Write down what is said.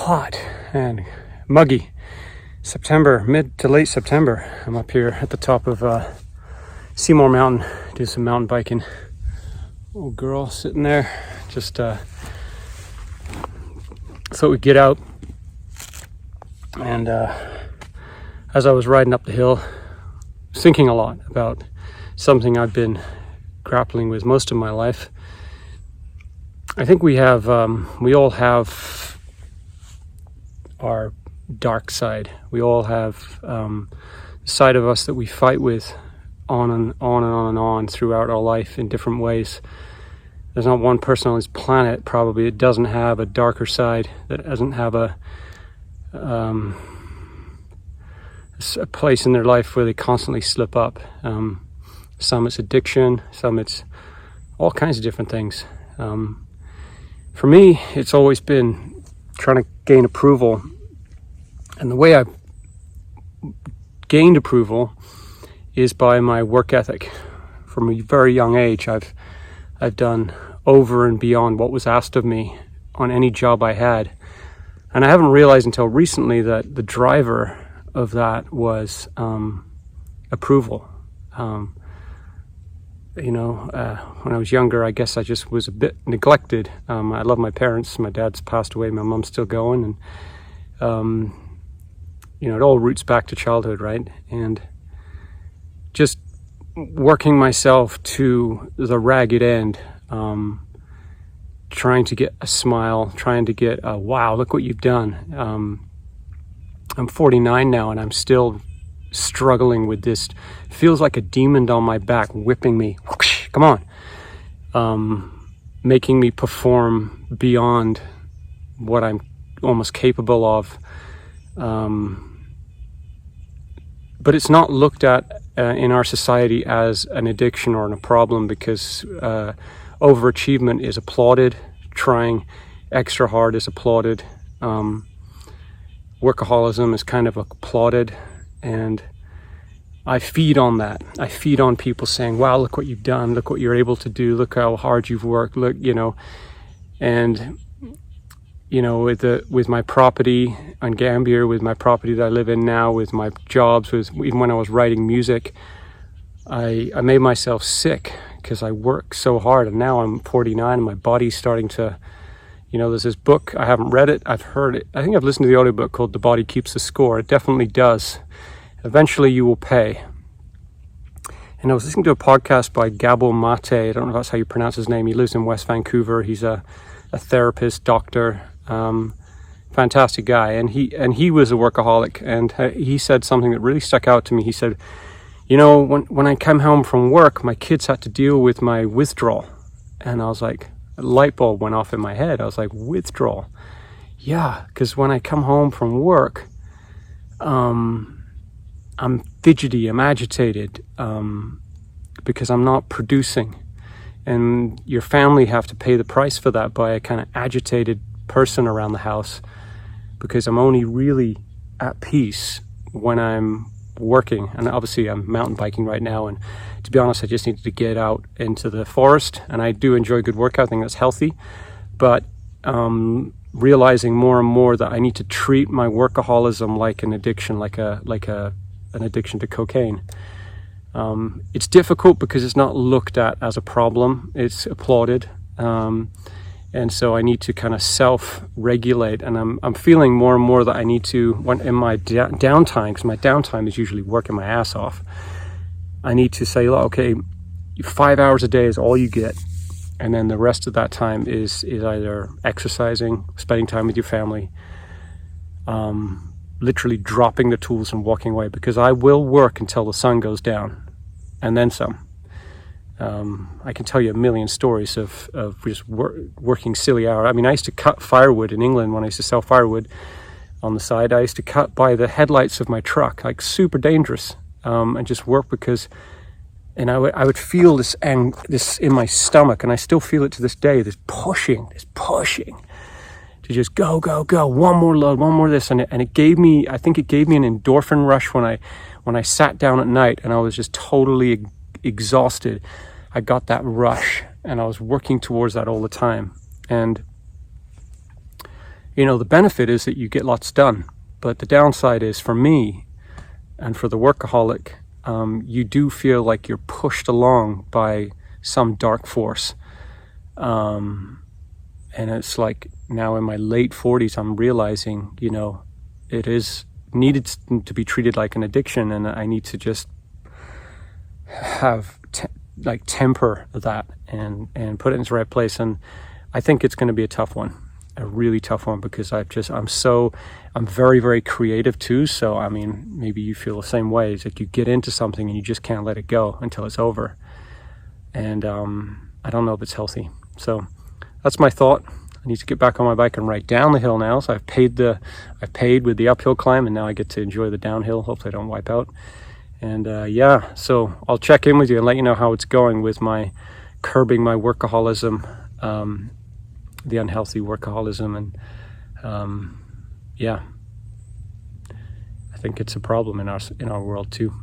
hot and muggy. September, mid to late September. I'm up here at the top of Seymour Mountain, doing some mountain biking. Little girl sitting there, just thought we'd get out. And as I was riding up the hill, thinking a lot about something I've been grappling with most of my life. I think we all have our dark side. We all have the side of us that we fight with on and on and on and on throughout our life in different ways. There's not one person on this planet probably that doesn't have a darker side, that doesn't have a place in their life where they constantly slip up. Some it's addiction, some it's all kinds of different things. For me, it's always been trying to gain approval. And the way I've gained approval is by my work ethic. From a very young age, I've done over and beyond what was asked of me on any job I had. And I haven't realized until recently that the driver of that was approval. When I was younger, I guess I just was a bit neglected. I love my parents. My dad's passed away. My mom's still going. And, it all roots back to childhood, right? And just working myself to the ragged end, trying to get a smile, trying to get a, wow, look what you've done. I'm 49 now, and I'm still struggling with this. It feels like a demon on my back whipping me. Whoosh, come on. Making me perform beyond what I'm almost capable of. But it's not looked at in our society as an addiction or a problem, because overachievement is applauded. Trying extra hard is applauded. Workaholism is kind of applauded. And I feed on that. I feed on people saying, wow, look what you've done. Look what you're able to do. Look how hard you've worked. Look, and with my property on Gambier, with my property that I live in now, with my jobs, even when I was writing music, I made myself sick because I work so hard. And now I'm 49 and my body's starting to, there's this book, I haven't read it, I've heard it. I think I've listened to the audiobook called The Body Keeps the Score. It definitely does. Eventually you will pay. And I was listening to a podcast by Gabo Mate. I don't know if that's how you pronounce his name. He lives in West Vancouver. He's a therapist, doctor, fantastic guy. And he was a workaholic. And he said something that really stuck out to me. He said, when I come home from work, my kids had to deal with my withdrawal. And I was like, a light bulb went off in my head. I was like, withdrawal? Yeah, because when I come home from work, I'm fidgety, I'm agitated, because I'm not producing. And your family have to pay the price for that by a kind of agitated person around the house, because I'm only really at peace when I'm working. And obviously I'm mountain biking right now, and to be honest, I just needed to get out into the forest, and I do enjoy good workout. I think that's healthy, but realizing more and more that I need to treat my workaholism like an addiction, like an addiction to cocaine. It's difficult because it's not looked at as a problem. It's applauded. And so I need to kind of self-regulate, and I'm feeling more and more that I need to, when in my downtime, because my downtime is usually working my ass off, I need to say, okay, 5 hours a day is all you get, and then the rest of that time is either exercising, spending time with your family, literally dropping the tools and walking away, because I will work until the sun goes down, and then some. I can tell you a million stories of just working silly hours. I mean, I used to cut firewood in England when I used to sell firewood on the side. I used to cut by the headlights of my truck, like super dangerous, and just work and I would feel this in my stomach, and I still feel it to this day, this pushing to just go, one more load, one more this, and it gave me, I think it gave me an endorphin rush when I sat down at night and I was just totally exhausted. I got that rush, and I was working towards that all the time. And the benefit is that you get lots done, but the downside is, for me and for the workaholic, you do feel like you're pushed along by some dark force. And it's like now in my late 40s, I'm realizing, it is needed to be treated like an addiction, and I need to just have temper that and put it in its right place. And I think it's going to be a tough one, a really tough one, because I'm very, very creative too. So, I mean, maybe you feel the same way. It's like you get into something and you just can't let it go until it's over. And I don't know if it's healthy. So that's my thought. I need to get back on my bike and ride down the hill now. So I've paid with the uphill climb, and now I get to enjoy the downhill. Hopefully I don't wipe out. And so I'll check in with you and let you know how it's going with my curbing my workaholism, the unhealthy workaholism. And I think it's a problem in our world too.